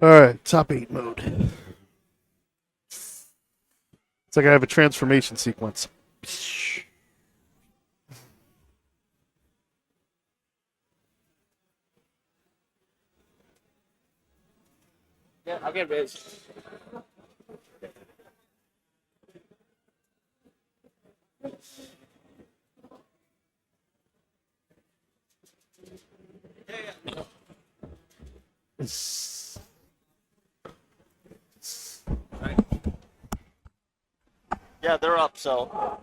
Alright, top 8 mode. It's like I have a transformation sequence. Yeah, I'll get Riz. Yeah, they're up, so.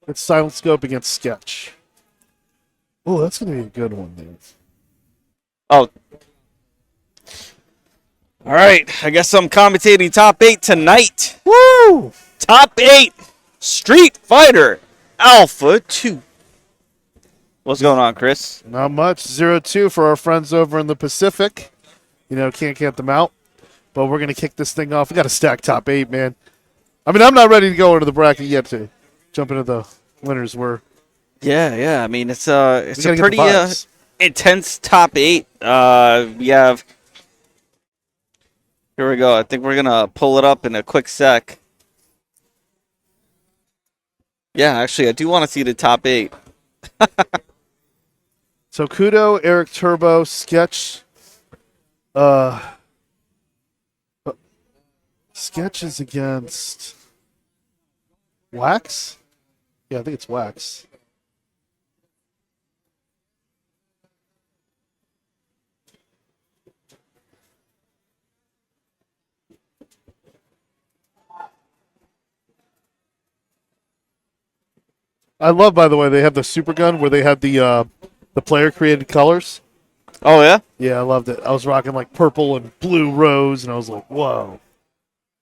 It's Silent Scope against Sketch. Oh, that's going to be a good one, dude. Oh. All right, I guess I'm commentating top 8 tonight. Woo! Top 8 Street Fighter Alpha 2. What's going on, Chris? Not much. 0-2 for our friends over in the Pacific. You know, can't count them out. But we're going to kick this thing off. We got to stack top 8, man. I mean, I'm not ready to go into the bracket yet to jump into the winners. Yeah. I mean, it's a pretty intense top 8. We have. Here we go. I think we're gonna pull it up in a quick sec. Yeah, actually, I do want to see the top 8. So Kudo, Eric Turbo, Sketch. Sketch is against Wax? Yeah, I think it's Wax. I love, by the way, they have the super gun where they had the player created colors. Oh yeah? Yeah, I loved it. I was rocking like purple and blue rose, and I was like, whoa.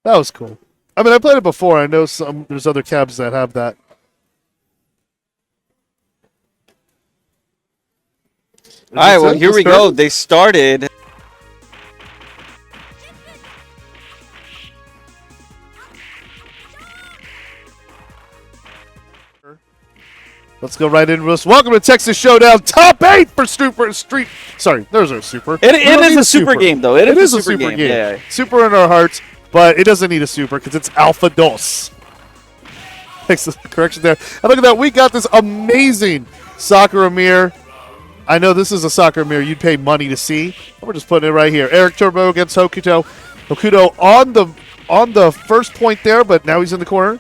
That was cool. I mean, I played it before. I know there's other cabs that have that. All right, well, here we go. They started. Let's go right into this. Welcome to Texas Showdown. Top 8 for Street. Sorry, there's our super. It is a super game, though. It is a super game. Yeah. Super in our hearts, but it doesn't need a super because it's Alpha Dos. Thanks for the correction there. And look at that. We got this amazing soccer mirror. I know this is a soccer mirror you'd pay money to see. We're just putting it right here. Eric Turbo against Hokuto. Hokuto on the first point there, but now he's in the corner.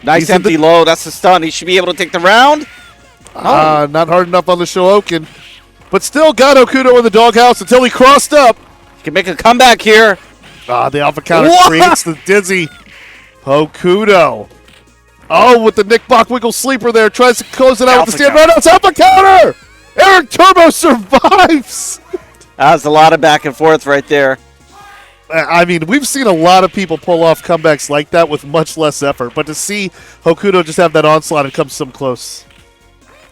Nice empty low. That's a stun. He should be able to take the round. Not hard enough on the Showoken. But still got Hokuto in the doghouse until he crossed up. He can make a comeback here. The alpha counter creates the dizzy. Hokuto. Oh, with the Nick Bach wiggle sleeper there. Tries to close it out with the stand right out. Alpha counter. Eric Turbo survives. That's a lot of back and forth right there. I mean, we've seen a lot of people pull off comebacks like that with much less effort. But to see Hokuto just have that onslaught and come some close.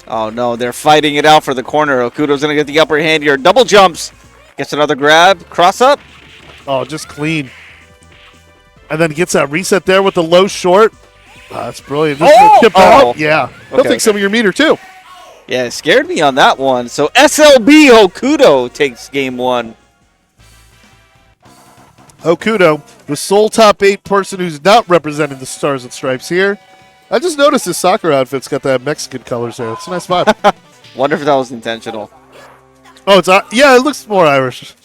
Oh, no. They're fighting it out for the corner. Hokuto's going to get the upper hand here. Double jumps. Gets another grab. Cross up. Oh, just clean. And then gets that reset there with the low short. That's brilliant. Yeah. He'll take some of your meter, too. Yeah, it scared me on that one. So SLB Hokuto takes game 1. Hokuto, the sole top 8 person who's not representing the Stars and Stripes here. I just noticed his soccer outfit's got that Mexican colors there. It's a nice vibe. Wonder if that was intentional. Oh, yeah, it looks more Irish.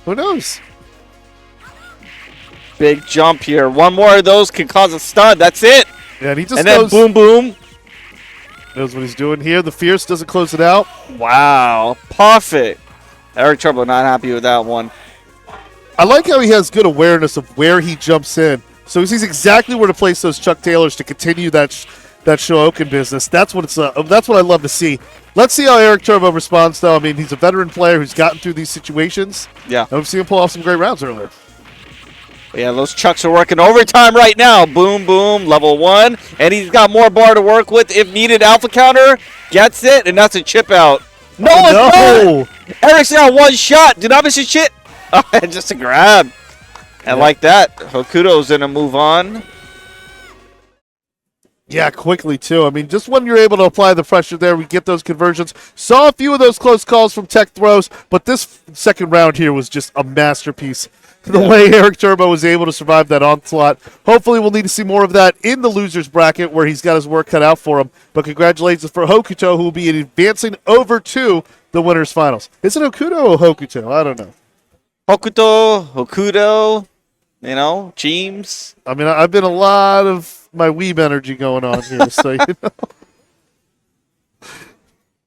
Who knows? Big jump here. One more of those can cause a stun. That's it. Yeah, and he just then boom, boom. Knows what he's doing here. The Fierce doesn't close it out. Wow. Perfect. Eric Turbo not happy with that one. I like how he has good awareness of where he jumps in. So he sees exactly where to place those Chuck Taylors to continue that Showoken business. That's what I love to see. Let's see how Eric Turbo responds, though. I mean, he's a veteran player who's gotten through these situations. Yeah. I've seen him pull off some great rounds earlier. Yeah, those Chucks are working overtime right now. Boom, boom, level 1. And he's got more bar to work with if needed. Alpha counter gets it, and that's a chip out. No, it's not. Eric's now one shot. Do not miss your shit. Just a grab. And like that, Hokuto's going to move on. Yeah, quickly, too. I mean, just when you're able to apply the pressure there, we get those conversions. Saw a few of those close calls from tech throws, but this second round here was just a masterpiece. The way Eric Turbo was able to survive that onslaught. Hopefully, we'll need to see more of that in the loser's bracket where he's got his work cut out for him. But congratulations for Hokuto, who will be advancing over to the winners' finals. Is it Hokuto or Hokuto? I don't know. Hokuto, you know, James. I mean, I've been a lot of my weeb energy going on here, so you know.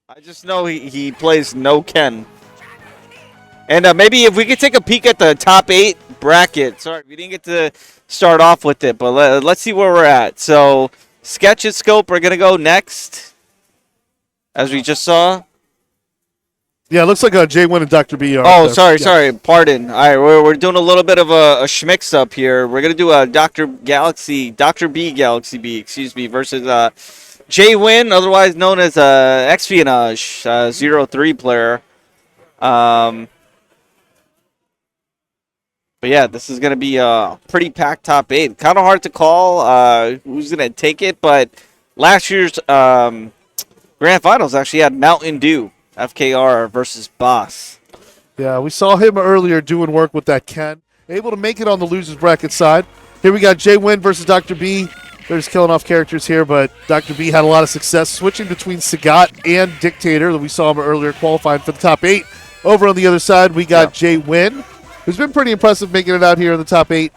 I just know he plays no Ken. And maybe if we could take a peek at the top 8 bracket. Sorry, we didn't get to start off with it, but let's see where we're at. So, Sketch and Scope are going to go next, as we just saw. Yeah, it looks like Jay Wynn and Dr. B are. Oh, sorry. Pardon. All right, we're doing a little bit of a schmix up here. We're going to do a Dr. B Galaxy B, versus Jay Wynn, otherwise known as Xpionage, 03 player. But yeah, this is going to be a pretty packed top 8. Kind of hard to call who's going to take it, but last year's Grand Finals actually had Mountain Dew, FKR versus Boss. Yeah, we saw him earlier doing work with that Ken. Able to make it on the losers bracket side. Here we got Jay Wynn versus Dr. B. They're just killing off characters here, but Dr. B had a lot of success switching between Sagat and Dictator. We saw him earlier qualifying for the top 8. Over on the other side, we got Jay Wynn, who's been pretty impressive making it out here in the top 8.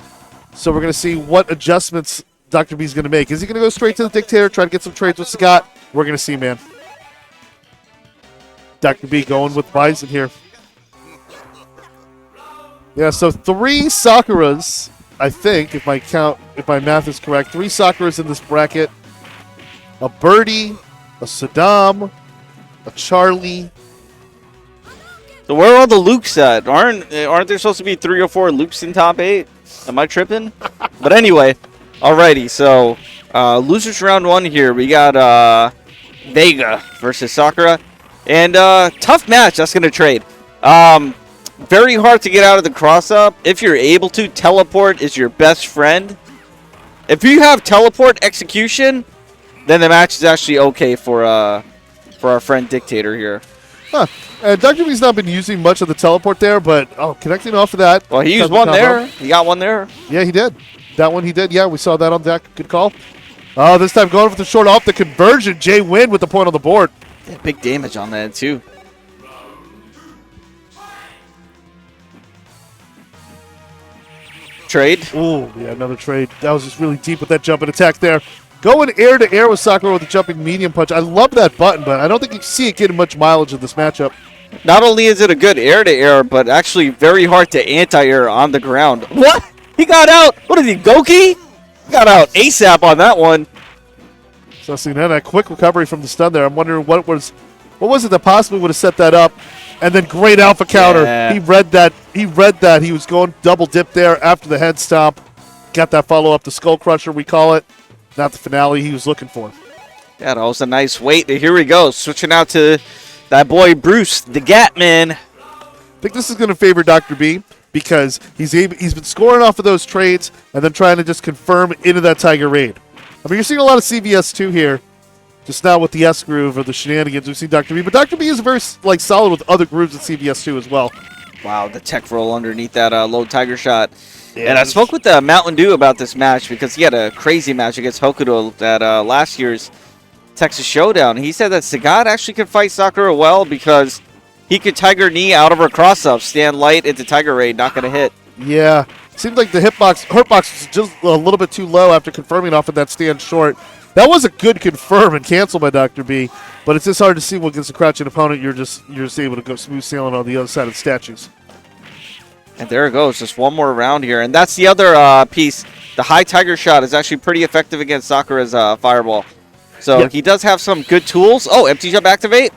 So we're going to see what adjustments Dr. B is going to make. Is he going to go straight to the Dictator, try to get some trades with Sagat? We're going to see, man. Dr. B going with Bison here. Yeah, so 3 Sakuras, I think, if my math is correct. 3 Sakuras in this bracket. A Birdie, a Saddam, a Charlie. So where are all the Lukes at? Aren't there supposed to be 3 or 4 Lukes in top 8? Am I tripping? But anyway, alrighty. So losers round 1 here. We got Vega versus Sakura. And tough match. That's going to trade. Very hard to get out of the cross-up. If you're able to, teleport is your best friend. If you have teleport execution, then the match is actually okay for our friend Dictator here. Huh. Dr. B's not been using much of the teleport there, but connecting off of that. Well, he used one there. He got one there. Yeah, he did. That one he did. Yeah, we saw that on deck. Good call. This time going for the short off the conversion. Jay Wynn with the point on the board. Yeah, big damage on that, too. Trade. Ooh, yeah, another trade. That was just really deep with that jumping attack there. Going air to air with Sakura with a jumping medium punch. I love that button, but I don't think you see it getting much mileage in this matchup. Not only is it a good air to air, but actually very hard to anti-air on the ground. What? He got out. What is he, Goki? He got out ASAP on that one. So seeing that quick recovery from the stun there. I'm wondering what was it that possibly would have set that up. And then great alpha counter. Yeah. He read that. He was going double dip there after the head stomp. Got that follow up, the skull crusher we call it. Not the finale he was looking for. Yeah, that was a nice wait. Here we go. Switching out to that boy Bruce, the Gatman. I think this is going to favor Dr. B because he's been scoring off of those trades and then trying to just confirm into that Tiger Raid. I mean, you're seeing a lot of CVS2 here, just not with the S groove or the shenanigans we've seen Dr. B. But Dr. B is very solid with other grooves at CVS2 as well. Wow, the tech roll underneath that low Tiger shot. Yeah, and I spoke with Mountain Dew about this match because he had a crazy match against Hokuto at last year's Texas Showdown. He said that Sagat actually could fight Sakura well because he could Tiger Knee out of her cross-up, stand light into Tiger Raid, not going to hit. Yeah. Seemed like the hurtbox was just a little bit too low after confirming off of that stand short. That was a good confirm and cancel by Dr. B, but it's just hard to see when against a crouching opponent you're just able to go smooth sailing on the other side of the statues. And there it goes, just one more round here. And that's the other piece. The high Tiger shot is actually pretty effective against Sakura's fireball. So he does have some good tools. Oh, empty jump activate.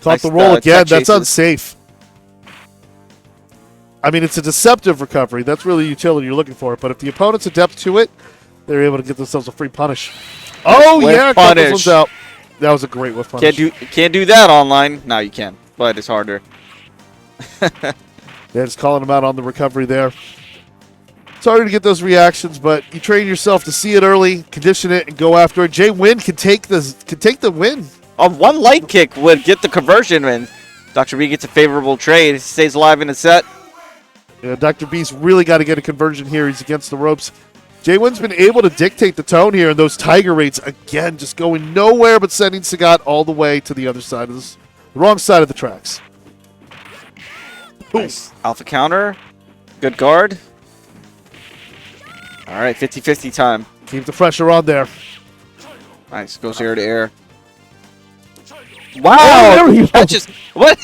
Caught Nice, the roll again. That's chases. unsafe. I mean, it's a deceptive recovery. That's really the utility you're looking for. But if the opponent's adept to it, they're able to get themselves a free punish. Oh, Whiff yeah. Cut this one's out. That was a great whiff punish. Can't do that online. No, you can, but it's harder. Yeah, just calling him out on the recovery there. harder to get those reactions, but you train yourself to see it early, condition it, and go after it. Jay Wynn can take the win. One light kick would get the conversion, and Dr. B gets a favorable trade. He stays alive in the set. Yeah, Dr. B's really got to get a conversion here. He's against the ropes. Jay Wynn's been able to dictate the tone here, and those Tiger rates, again, just going nowhere but sending Sagat all the way to the other side of this, the wrong side of the tracks. Nice. Alpha counter. Good guard. All right, 50-50 time. Keep the pressure on there. Nice. Goes air to air. Wow! That just what?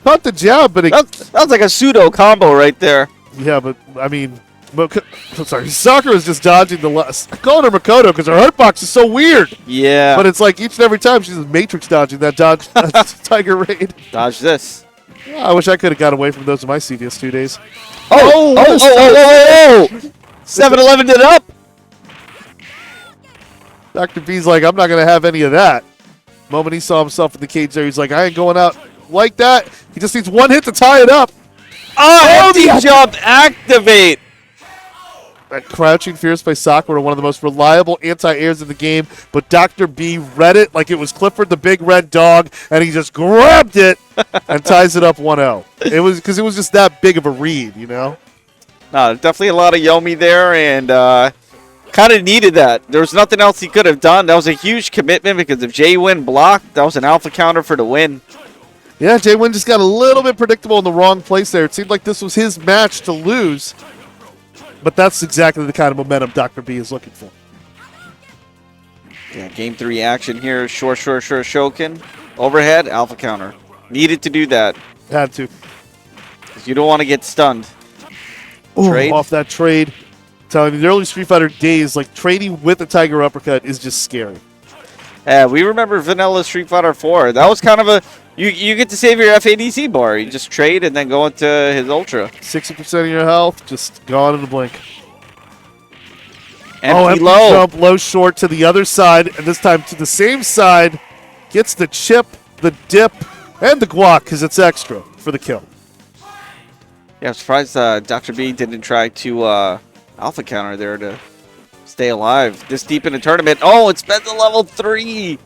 Caught the jab, but That was like a pseudo combo right there. yeah, but I mean, sorry, Sakura's just dodging the last. I call her Makoto because her hurt box is so weird. Yeah. But it's like each and every time she's matrix dodging that dodge Tiger raid. Dodge this. Yeah, I wish I could have got away from those in my CVS 2 days. Oh! 7-Eleven did up. Dr. B's like, I'm not going to have any of that. The moment he saw himself in the cage there, he's like, I ain't going out like that. He just needs one hit to tie it up. Oh, empty jump activate. That crouching fierce by Sakura, one of the most reliable anti-airs in the game, but Dr. B read it like it was Clifford the Big Red Dog, and he just grabbed it and ties it up 1-0. It was because it was just that big of a read, you know? No, definitely a lot of Yomi there, and kind of needed that. There was nothing else he could have done. That was a huge commitment because if Jay Wynn blocked, that was an alpha counter for the win. Yeah, Jay Wynn just got a little bit predictable in the wrong place there. It seemed like this was his match to lose. But that's exactly the kind of momentum Dr. B is looking for. Yeah, game 3 action here. Short Shokin. Overhead, alpha counter. Needed to do that. Had to. Because you don't want to get stunned. Ooh, Trade. off that trade. Telling you, the early Street Fighter days, like trading with a Tiger Uppercut is just scary. Yeah, we remember Vanilla Street Fighter 4. That was kind of a... You get to save your FADC bar. You just trade and then go into his Ultra. 60% of your health, just gone in a blink. Empty low. low. Jump, low short to the other side, and this time to the same side. Gets the chip, the dip, and the guac, because it's extra for the kill. Yeah, I'm surprised Dr. B didn't try to alpha counter there to stay alive this deep in the tournament. Oh, it's been to level 3.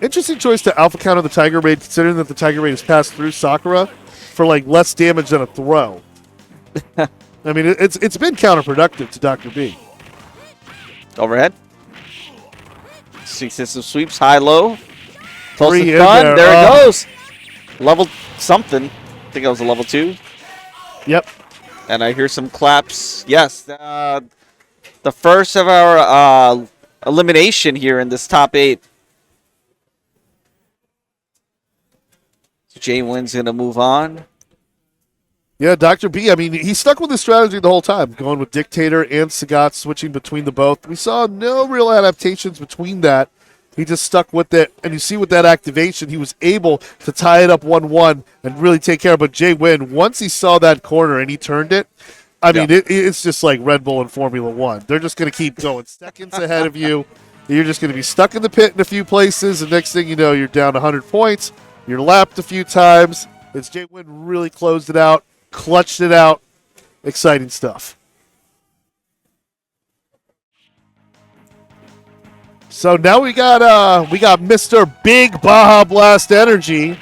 Interesting choice to alpha counter the Tiger Raid, considering that the Tiger Raid has passed through Sakura for like less damage than a throw. I mean, it's been counterproductive to Dr. B. Overhead. System sweeps, high-low. Close Three to in done. there. There it goes. Level something. I think it was a level 2. Yep. And I hear some claps. Yes. The first of our elimination here in this top 8. Jay Wynn's going to move on. Yeah, Dr. B, I mean, he stuck with his strategy the whole time, going with Dictator and Sagat, switching between the both. We saw no real adaptations between that. He just stuck with it, and you see with that activation, he was able to tie it up 1-1 and really take care of it. But Jay Wynn, once he saw that corner and he turned it, I mean, it's just like Red Bull and Formula One. They're just going to keep going seconds ahead of you. You're just going to be stuck in the pit in a few places, and next thing you know, you're down 100 points. You're lapped a few times. It's Jay Wynn really closed it out, clutched it out. Exciting stuff. So now we got Mr. Big Baja Blast Energy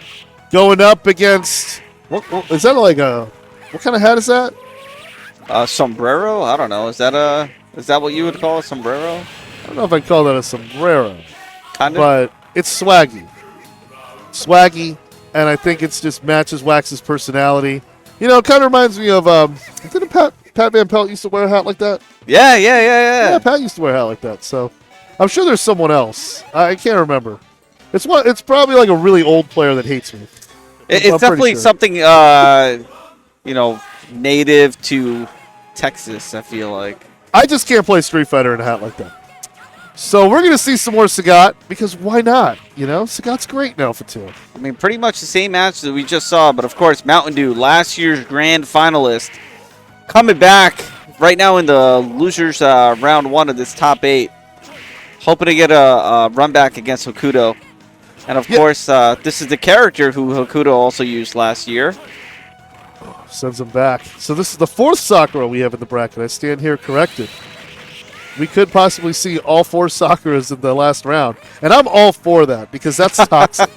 going up against what is that like a what kind of hat is that? Sombrero? I don't know. Is that what you would call a sombrero? I don't know if I'd call that a sombrero. Kind of. But it's swaggy. Swaggy, and I think it's just matches Wax's personality. You know, it kind of reminds me of didn't Pat Van Pelt used to wear a hat like that? Yeah. Yeah, Pat used to wear a hat like that. So I'm sure there's someone else. I can't remember. It's probably like a really old player that hates me. It's definitely something native to Texas, I feel like. I just can't play Street Fighter in a hat like that. So we're going to see some more Sagat, because why not? You know, Sagat's great now for 2. I mean, pretty much the same match that we just saw, but of course, Mountain Dew, last year's grand finalist, coming back right now in the losers round 1 of this top 8, hoping to get a run back against Hokuto. And of course, this is the character who Hokuto also used last year. Sends him back. So this is the 4th Sakura we have in the bracket. I stand here corrected. We could possibly see all 4 Sakuras in the last round. And I'm all for that because that's toxic.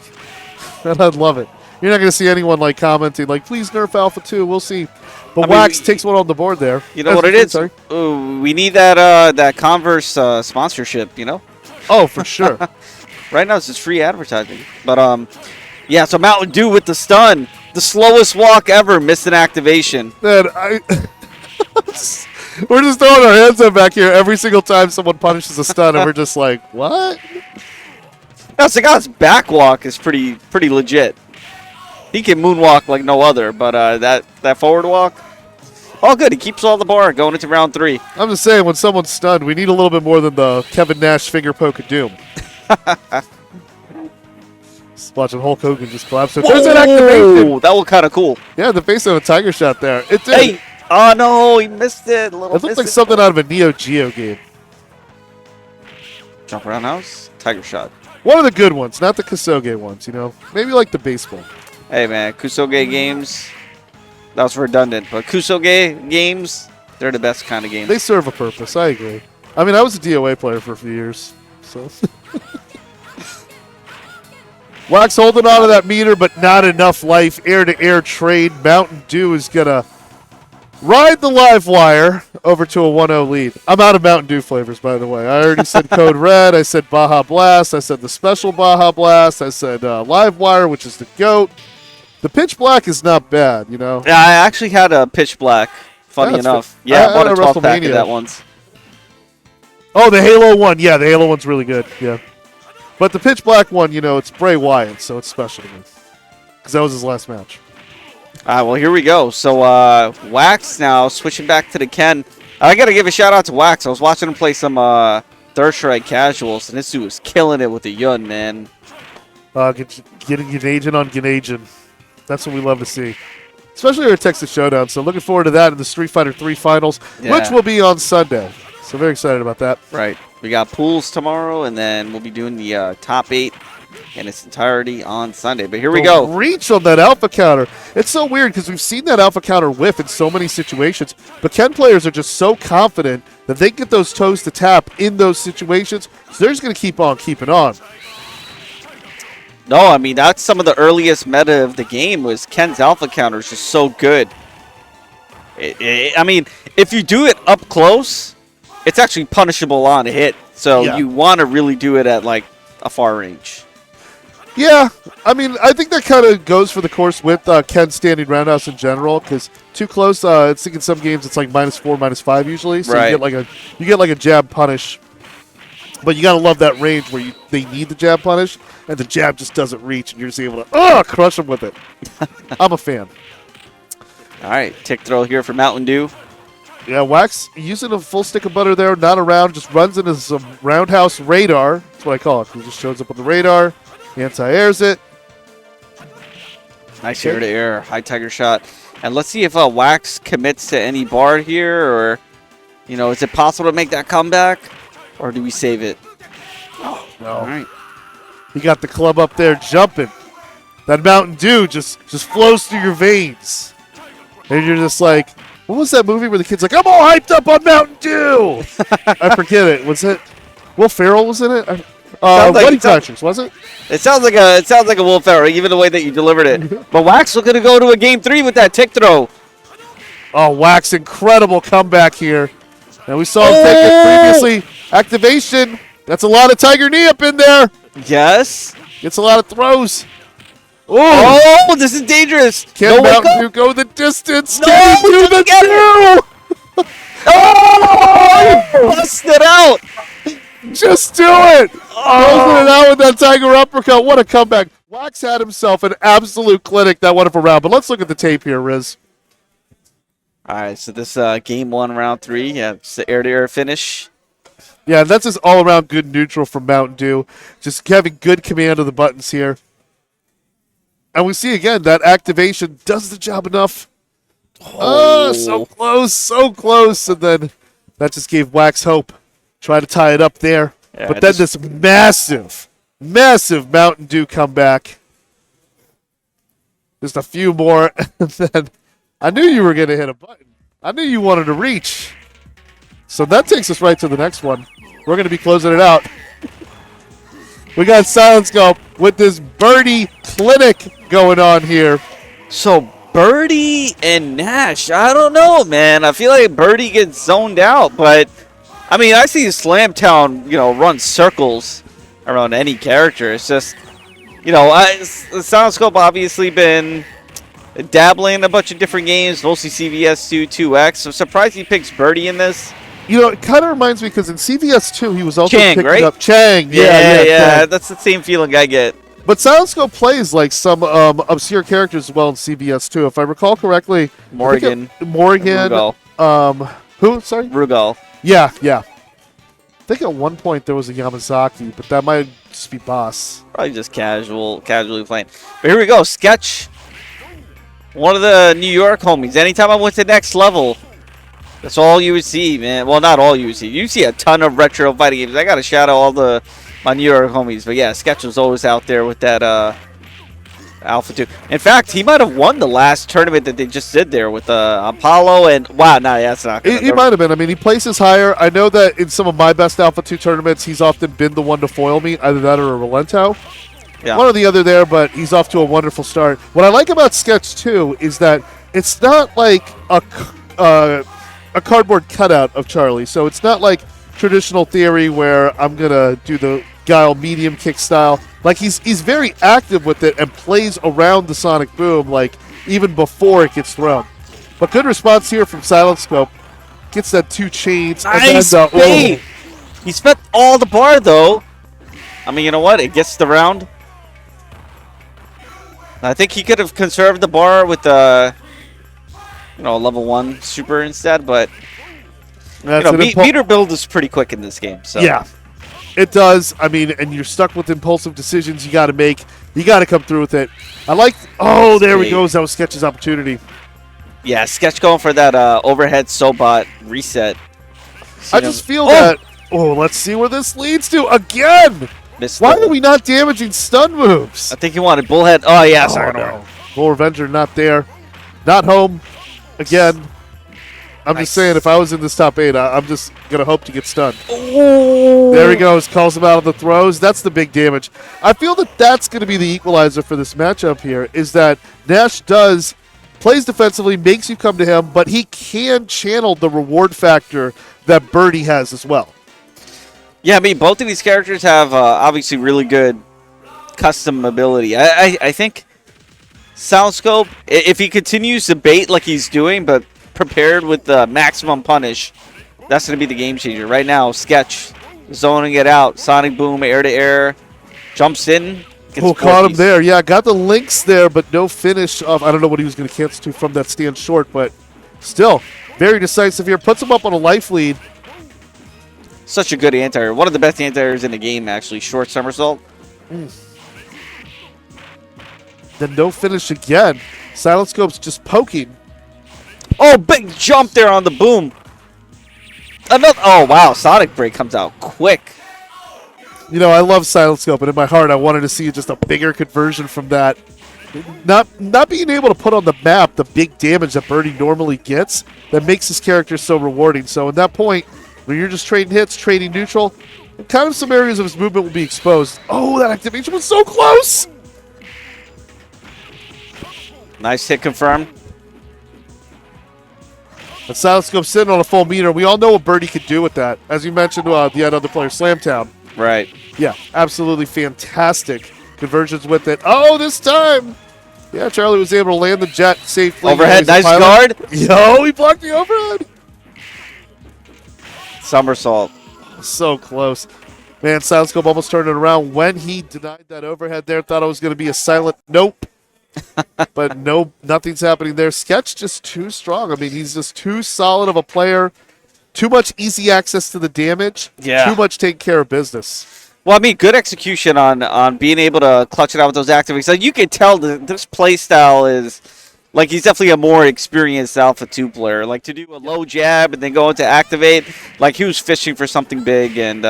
And I'd love it. You're not going to see anyone like commenting like, please nerf Alpha 2. We'll see. But Wax takes one on the board there. You know what it is? Sorry. Ooh, we need that Converse sponsorship, you know? Oh, for sure. Right now it's just free advertising. But, yeah, so Mountain Dew with the stun. The slowest walk ever. Missed an activation. Man, we're just throwing our hands up back here every single time someone punishes a stun, and we're just like, what? Now, Sagat's back walk is pretty legit. He can moonwalk like no other, but that forward walk, all good. He keeps all the bar going into round 3. I'm just saying, when someone's stunned, we need a little bit more than the Kevin Nash finger poke of doom. Just watching Hulk Hogan just collapse. There's an activation. That was kind of cool. Yeah, the face of a tiger shot there. It did. Hey! Oh, no, he missed it. It looked like something out of a Neo Geo game. Jump around house, tiger shot. One of the good ones, not the Kusoge ones, you know. Maybe like the baseball. Hey, man, Kusoge games, that was redundant, but Kusoge games, they're the best kind of games. They serve a purpose, I agree. I mean, I was a DOA player for a few years, so. Wax holding on to that meter, but not enough life. Air-to-air trade. Mountain Dew is going to ride the live wire over to a 1-0 lead. I'm out of Mountain Dew flavors, by the way. I already said Code Red. I said Baja Blast. I said the special Baja Blast. I said live wire, which is the GOAT. The Pitch Black is not bad, you know. Yeah, I actually had a Pitch Black, funny enough. Yeah, I bought a 12-pack of that once. Oh, the Halo one. Yeah, the Halo one's really good. Yeah. But the Pitch Black one, you know, it's Bray Wyatt, so it's special to me. Because that was his last match. All right, well, here we go. So, Wax now switching back to the Ken. I got to give a shout-out to Wax. I was watching him play some Third Strike Casuals, and this dude was killing it with the Yun, man. Getting Ganagin on Ganagin. That's what we love to see. Especially here at Texas Showdown. So looking forward to that in the Street Fighter 3 finals, which will be on Sunday. So very excited about that. Right. We got pools tomorrow, and then we'll be doing the top 8 in its entirety on Sunday. But here we go. Reach on that alpha counter. It's so weird because we've seen that alpha counter whiff in so many situations, but Ken players are just so confident that they get those toes to tap in those situations, so they're just going to keep on keeping on. No, I mean, that's some of the earliest meta of the game was Ken's alpha counter is just so good. I mean, if you do it up close, it's actually punishable on a hit. So you want to really do it at, like, a far range. Yeah, I mean, I think that kind of goes for the course with Ken's standing roundhouse in general, because too close, it's in some games it's like -4, -5 usually. So you get like a jab punish. But you got to love that range where they need the jab punish, and the jab just doesn't reach, and you're just able to crush them with it. I'm a fan. All right, tick throw here for Mountain Dew. Yeah, Wax using a full stick of butter there, not around, just runs into some roundhouse radar. That's what I call it. It just shows up on the radar, anti-airs it. Nice air-to-air, high tiger shot. And let's see if Wax commits to any bar here, or, you know, is it possible to make that comeback? Or do we save it? Oh, no. All right. You got the club up there jumping. That Mountain Dew just flows through your veins. And you're just like, what was that movie where the kid's like, I'm all hyped up on Mountain Dew? I forget it. Was it Will Ferrell was in it? Wedding Crashers, was it? It sounds like a Will Ferrell, even the way that you delivered it. But Wax looking to go to a game 3 with that tick throw. Oh, Wax, incredible comeback here. And we saw him take it previously. Activation. That's a lot of Tiger Knee up in there. Yes. Gets a lot of throws. Ooh. Oh, this is dangerous. Can Mountain Dew go the distance? No, Can he do the two? Oh, busted out. Just do it. Closing it out with that Tiger uppercut. What a comeback. Wax had himself an absolute clinic that went up around. But let's look at the tape here, Riz. All right, so this game 1, round 3. Yeah, it's the air-to-air finish. Yeah, that's just all-around good neutral from Mountain Dew. Just having good command of the buttons here. And we see, again, that activation does the job enough. Oh, so close, so close. And then that just gave Wax hope. Try to tie it up there. Yeah, but then this massive Mountain Dew comeback. Just a few more, and then I knew you were going to hit a button. I knew you wanted to reach. So that takes us right to the next one. We're going to be closing it out. We got Silent Scope with this birdie clinic going on here. So Birdie and Nash, I don't know, man. I feel like Birdie gets zoned out, but I mean, I see Slamtown, run circles around any character. It's just, Silent Scope obviously been dabbling in a bunch of different games, mostly CVS 2X. I'm surprised he picks Birdie in this. It kind of reminds me because in CVS 2, he was also Chang, picking right? up Chang. Yeah. Chang. That's the same feeling I get. But Silent Scope plays like some obscure characters as well in CVS 2. If I recall correctly, Morgan. Rugal. Who? Sorry? Rugal. Yeah. I think at one point there was a Yamazaki, but that might just be boss. Probably just casually playing. But here we go. Sketch. One of the New York homies. Anytime I went to next level, that's all you would see, man. Well, not all you would see. You see a ton of retro fighting games. I got to shout out all my New York homies. But yeah, Sketch was always out there with that Alpha 2. In fact, he might have won the last tournament that they just did there with Apollo and... Wow, no, that's not good. He might have been. I mean, he places higher. I know that in some of my best Alpha 2 tournaments, he's often been the one to foil me, either that or a Relento. Yeah. One or the other there, but he's off to a wonderful start. What I like about Sketch 2 is that it's not like a cardboard cutout of Charlie. So it's not like traditional theory where I'm going to do the Guile medium kick style. Like he's very active with it and plays around the Sonic Boom like even before it gets thrown. But good response here from Silent Scope. Gets that 2 chains. Nice bait. He spent all the bar though. I mean, you know what? It gets the round. I think he could have conserved the bar with level 1 super instead, but meter build is pretty quick in this game. So yeah, it does. I mean, and you're stuck with impulsive decisions you got to make. You got to come through with it. I like. Oh, there we go. That was Sketch's opportunity. Yeah, Sketch going for that overhead Sobot reset. I just feel that. Oh, let's see where this leads to again. Why are we not damaging stun moves? I think he wanted Bullhead. Oh, yeah. Oh, no. Bull Revenger not there. Not home. Again. I'm just saying, if I was in this top 8, I'm just going to hope to get stunned. Ooh. There he goes. Calls him out of the throws. That's the big damage. I feel that that's going to be the equalizer for this matchup here, is that Nash plays defensively, makes you come to him, but he can channel the reward factor that Birdie has as well. Yeah, I mean, both of these characters have obviously really good custom ability. I think Silent Scope, if he continues to bait like he's doing, but prepared with the maximum punish, that's going to be the game changer. Right now, Sketch zoning it out. Sonic Boom, air to air, jumps in. Caught him there. Yeah, got the links there, but no finish off. I don't know what he was going to cancel to from that stand short, but still very decisive here. Puts him up on a life lead. Such a good anti-air. One of the best anti-airs in the game, actually. Short somersault. Then no finish again. Silent Scope's just poking. Oh, big jump there on the boom. Oh, wow. Sonic Break comes out quick. I love Silent Scope, and in my heart, I wanted to see just a bigger conversion from that. Not being able to put on the map the big damage that Birdie normally gets that makes his character so rewarding. So, at that point, when you're just trading hits, trading neutral, kind of some areas of his movement will be exposed. Oh, that activation was so close! Nice hit confirmed. But Silent Scope sitting on a full meter. We all know what Birdie could do with that. As you mentioned, the other player, Slamtown. Right. Yeah, absolutely fantastic conversions with it. Oh, this time! Yeah, Charlie was able to land the jet safely. Overhead, nice guard. Yo, he blocked the overhead. Somersault. So close. Man, Silent Scope almost turned it around when he denied that overhead there. Thought it was going to be a silent nope. But no, nothing's happening there. Sketch just too strong. I mean, he's just too solid of a player. Too much easy access to the damage. Yeah. Too much taking care of business. Well, I mean, good execution on being able to clutch it out with those activates. Like, you can tell that this play style is, like, he's definitely a more experienced Alpha 2 player. Like, to do a low jab and then go into activate, like, he was fishing for something big. And,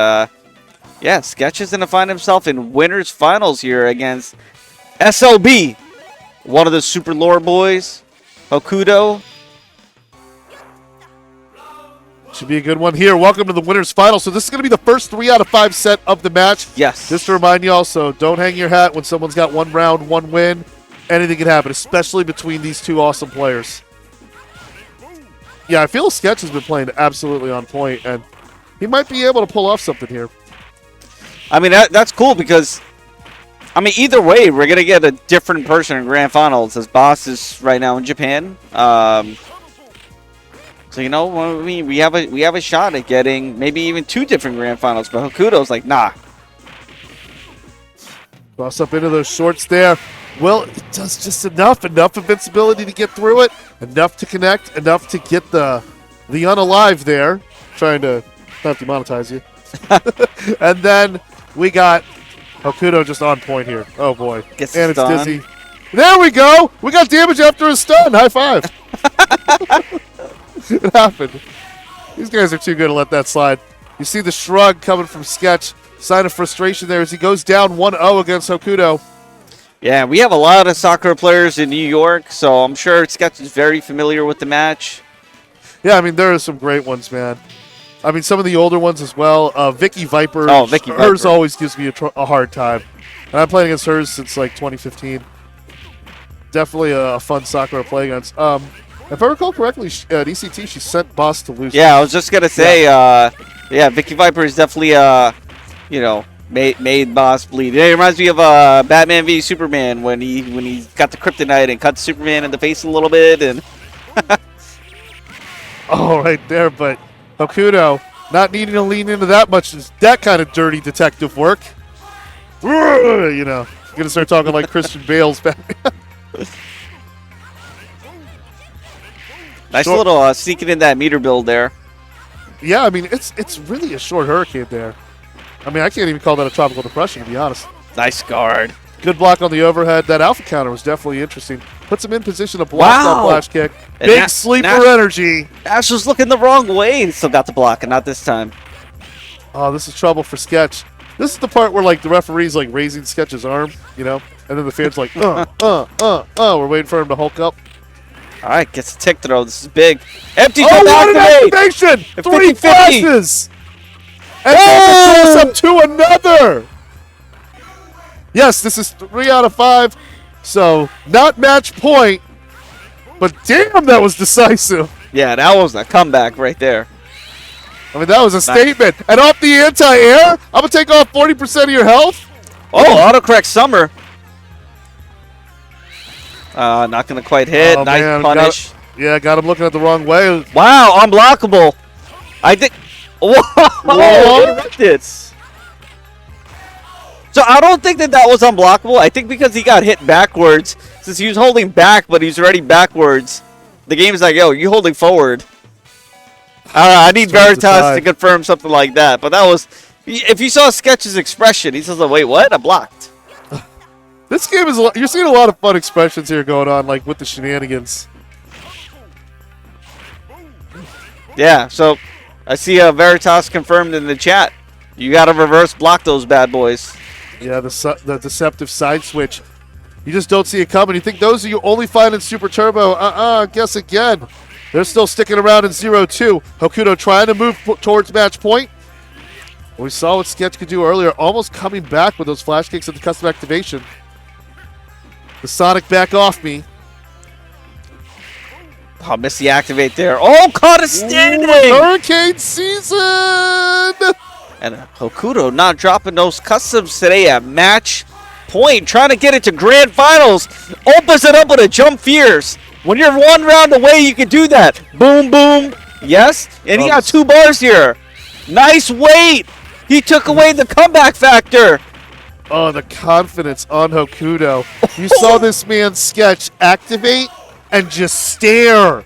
yeah, Sketch is going to find himself in winners finals here against SLB, one of the super lore boys. Hokuto. Should be a good one here. Welcome to the winners final. So this is going to be the first 3 out of 5 set of the match. Yes. Just to remind you also, don't hang your hat when someone's got 1 round, 1 win. Anything can happen, especially between these 2 awesome players. Yeah, I feel Sketch has been playing absolutely on point, and he might be able to pull off something here. I mean, that's cool because, I mean, either way, we're going to get a different person in Grand Finals as Boss is right now in Japan. So, you know, we have a shot at getting maybe even 2 different Grand Finals, but Hokuto's like, nah. Cross up into those shorts there. Well, it does just enough invincibility to get through it, enough to connect, enough to get the unalive there, trying to not demonetize you. And then we got Hokuto just on point here. Oh boy. Gets and it's stunned. dizzy. There we go! We got damage after a stun. High five. It happened. These guys are too good to let that slide. You see the shrug coming from Sketch. Sign of frustration there as he goes down 1-0 against Hokuto. Yeah, we have a lot of Sakura players in New York, so I'm sure Sketch is very familiar with the match. Yeah, I mean, there are some great ones, man. I mean, some of the older ones as well. Vicky Viper. Oh, Vicky Viper. Hers always gives me a hard time. And I've played against hers since, like, 2015. Definitely a fun Sakura to play against. If I recall correctly, at ECT, she sent Boss to lose. Yeah, I was just going to say, yeah, Vicky Viper is definitely, you know, made Boss bleed. It reminds me of Batman v Superman when he got the kryptonite and cut Superman in the face a little bit. And oh, right there. But Hokuto not needing to lean into that much is that kind of dirty detective work. You know, going to start talking like Christian Bale's Batman. Nice little sneaking in that meter build there. Yeah, I mean, it's really a short hurricane there. I mean, I can't even call that a tropical depression, to be honest. Nice guard. Good block on the overhead. That alpha counter was definitely interesting. Puts him in position to block that flash kick. And Big sleeper energy. Ash was looking the wrong way and still got the block, and not this time. Oh, this is trouble for Sketch. This is the part where, like, the referee's, like, raising Sketch's arm, you know? And then the fans like, we're waiting for him to hulk up. All right, gets a tick throw. This is big. Empty Oh, jump what an activate! activation! 3 50-50. flashes! And then throws up to another! Yes, this is 3 out of 5. So, not match point, but damn, that was decisive. Yeah, that was a comeback right there. I mean, that was a statement. And off the anti-air, I'm going to take off 40% of your health. Oh, autocorrect Summer. Not going to quite hit. Oh, nice man, punish. Got him looking at the wrong way. Wow, unblockable. I think. Whoa! Interrupted. So I don't think that was unblockable. I think because he got hit backwards, since he was holding back, but he's already backwards, the game's like, yo, you holding forward. I need Veritas to confirm something like that. But that was, if you saw Sketch's expression, he says, wait, what? I blocked. This game is, you're seeing a lot of fun expressions here going on, like with the shenanigans. Yeah, so I see Veritas confirmed in the chat. You got to reverse block those bad boys. Yeah, the deceptive side switch. You just don't see it coming. You think those are you only find in Super Turbo? Guess again. They're still sticking around in 0-2. Hokuto trying to move towards match point. We saw what Sketch could do earlier, almost coming back with those flash kicks at the custom activation. The Sonic back off me. Oh, missed the activate there. Oh, caught a standing! Hurricane season! And Hokuto not dropping those customs today at match point, trying to get it to grand finals. Opens it up with a jump fierce. When you're 1 round away, you can do that. Boom, boom. Yes, and he got 2 bars here. Nice weight. He took away the comeback factor. Oh, the confidence on Hokuto. You saw this man Sketch activate and just stare.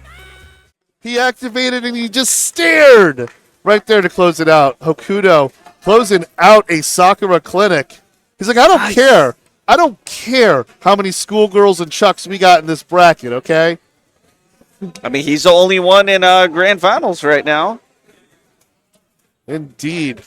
He activated and he just stared. Right there to close it out. Hokuto closing out a Sakura clinic. He's like, I don't care. I don't care how many schoolgirls and chucks we got in this bracket, okay? I mean, he's the only one in grand finals right now. Indeed.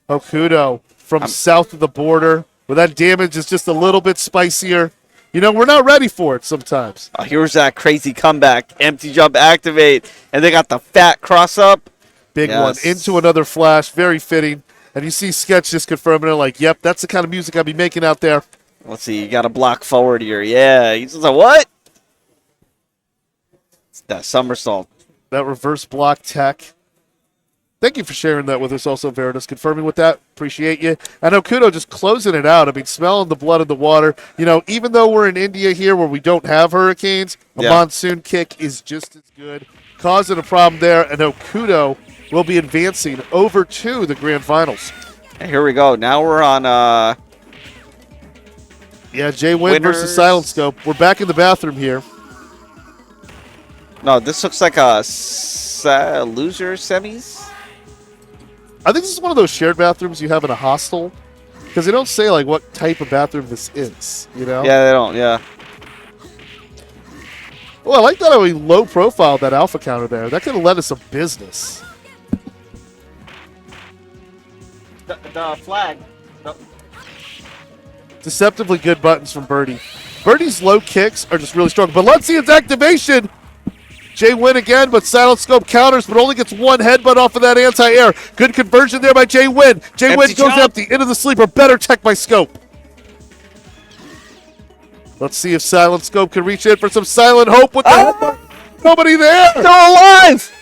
Hokuto from south of the border, where that damage is just a little bit spicier. You know, we're not ready for it sometimes. Here's that crazy comeback. Empty jump activate. And they got the fat cross up. Big one. Into another flash. Very fitting. And you see Sketch just confirming it like, yep, that's the kind of music I'll be making out there. Let's see. You got to block forward here. Yeah. He's just like, what? It's that somersault. That reverse block tech. Thank you for sharing that with us also, Veritas, confirming with that. Appreciate you. And Okudo just closing it out. I mean, smelling the blood in the water. You know, even though we're in India here where we don't have hurricanes, a monsoon kick is just as good. Causing a problem there, and Okudo will be advancing over to the grand finals. And here we go. Now we're on Jay Wynn versus Silent Scope. We're back in the bathroom here. No, this looks like a loser semis. I think this is one of those shared bathrooms you have in a hostel, because they don't say like what type of bathroom this is, you know? Yeah, they don't, yeah. Well, I like that we low profile that alpha counter there. That could have led to some business. The flag. No. Deceptively good buttons from Birdie. Birdie's low kicks are just really strong. But let's see its activation. Jay Wynn again, but Silent Scope counters, but only gets one headbutt off of that anti-air. Good conversion there by Jay Wynn. Jay Wynn goes empty into the sleeper. Better tech by Scope. Let's see if Silent Scope can reach in for some Silent Hope with the headbutt. Nobody there. Still alive.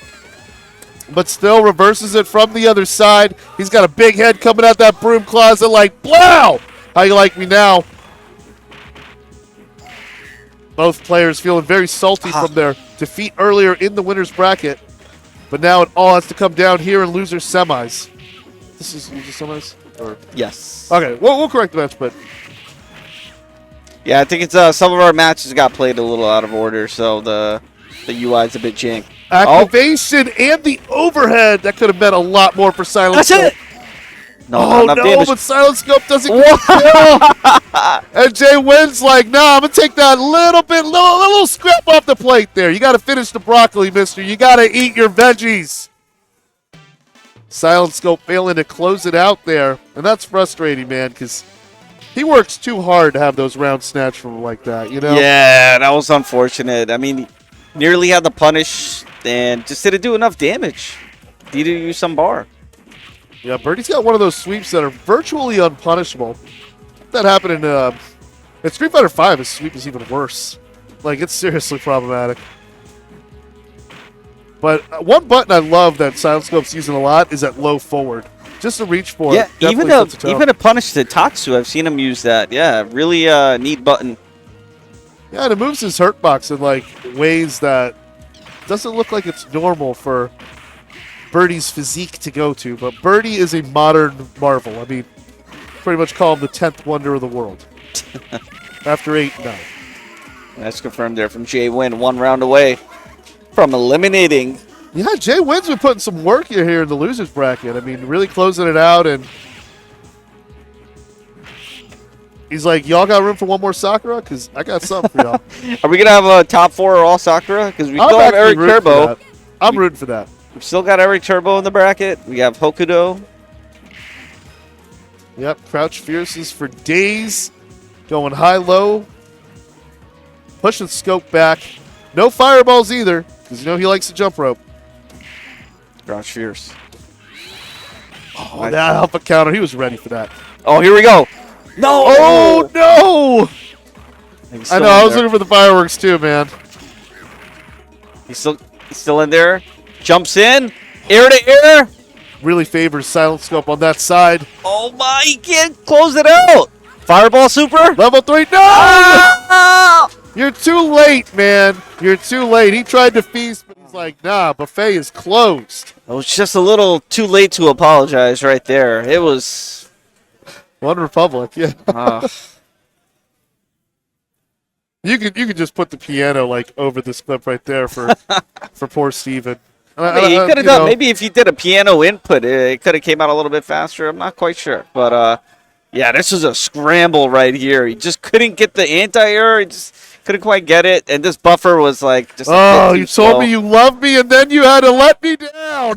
But still reverses it from the other side. He's got a big head coming out that broom closet like, blow! How you like me now? Both players feeling very salty from their defeat earlier in the winner's bracket. But now it all has to come down here in loser's semis. This is loser's semis? Or? Yes. Okay, we'll correct the match, but... Yeah, I think it's some of our matches got played a little out of order, so the UI is a bit jank. Activation and the overhead. That could have meant a lot more for Silent Scope. That's it! No, but Silent Scope doesn't get it. And Jay Wynn's like, nah, I'm going to take that little scrap off the plate there. You got to finish the broccoli, mister. You got to eat your veggies. Silent Scope failing to close it out there. And that's frustrating, man, because he works too hard to have those rounds snatched from him like that, you know? Yeah, that was unfortunate. I mean, nearly had the punish and just didn't do enough damage. Needed to use some bar. Yeah, Birdie's got one of those sweeps that are virtually unpunishable. That happened in Street Fighter V. His sweep is even worse. Like, it's seriously problematic. But one button I love that Silent Scope's using a lot is that low forward. Just to reach for it. Yeah, even to punish the Tatsu, I've seen him use that. Yeah, really neat button. Yeah, and it moves his hurt box in like ways that doesn't look like it's normal for Birdie's physique to go to. But Birdie is a modern marvel. I mean, pretty much call him the 10th wonder of the world. After 8, 9. That's confirmed there from Jay Wynn, 1 round away from eliminating. Yeah, Jay Wynn's been putting some work here in the losers bracket. I mean, really closing it out, and he's like, y'all got room for one more Sakura? Because I got something for y'all. Are we going to have a top 4 or all Sakura? Because we still have Eric Turbo. I'm rooting for that. We've still got Eric Turbo in the bracket. We have Hokudo. Yep, Crouch Fierces for days. Going high-low. Pushing Scope back. No fireballs either, because you know he likes to jump rope. Crouch Fierce. Oh, that alpha counter. He was ready for that. Oh, here we go. No! Oh, no! I know, I was looking for the fireworks too, man. He's still in there. Jumps in. Air to air. Really favors Silent Scope on that side. Oh my, he can't close it out. Fireball super. Level 3. No! Ah! You're too late, man. You're too late. He tried to feast, but he's like, nah, buffet is closed. It was just a little too late to apologize right there. It was... One Republic, yeah. You could just put the piano like over this clip right there for poor Steven. You could have done, maybe if you did a piano input, it could have came out a little bit faster. I'm not quite sure. But, yeah, this was a scramble right here. He just couldn't get the anti-air. He just couldn't quite get it. And this buffer was like just oh, you told me you love me, and then you had to let me down.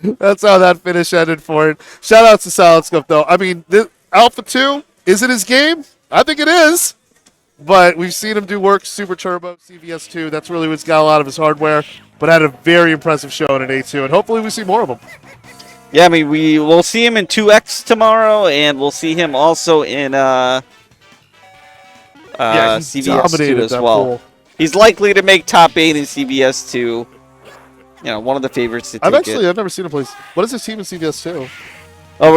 That's how that finish ended for it. Shout out to Silent Scope, though. I mean, Alpha 2, is it his game? I think it is. But we've seen him do work Super Turbo, CVS2. That's really what's got a lot of his hardware. But had a very impressive show in A2. And hopefully we see more of him. Yeah, I mean, we'll see him in 2X tomorrow, and we'll see him also in CVS2 as well. Pool. He's likely to make top 8 in CVS2. You know, one of the favorites to take I've never seen him play. What is his team in CVS2? Oh,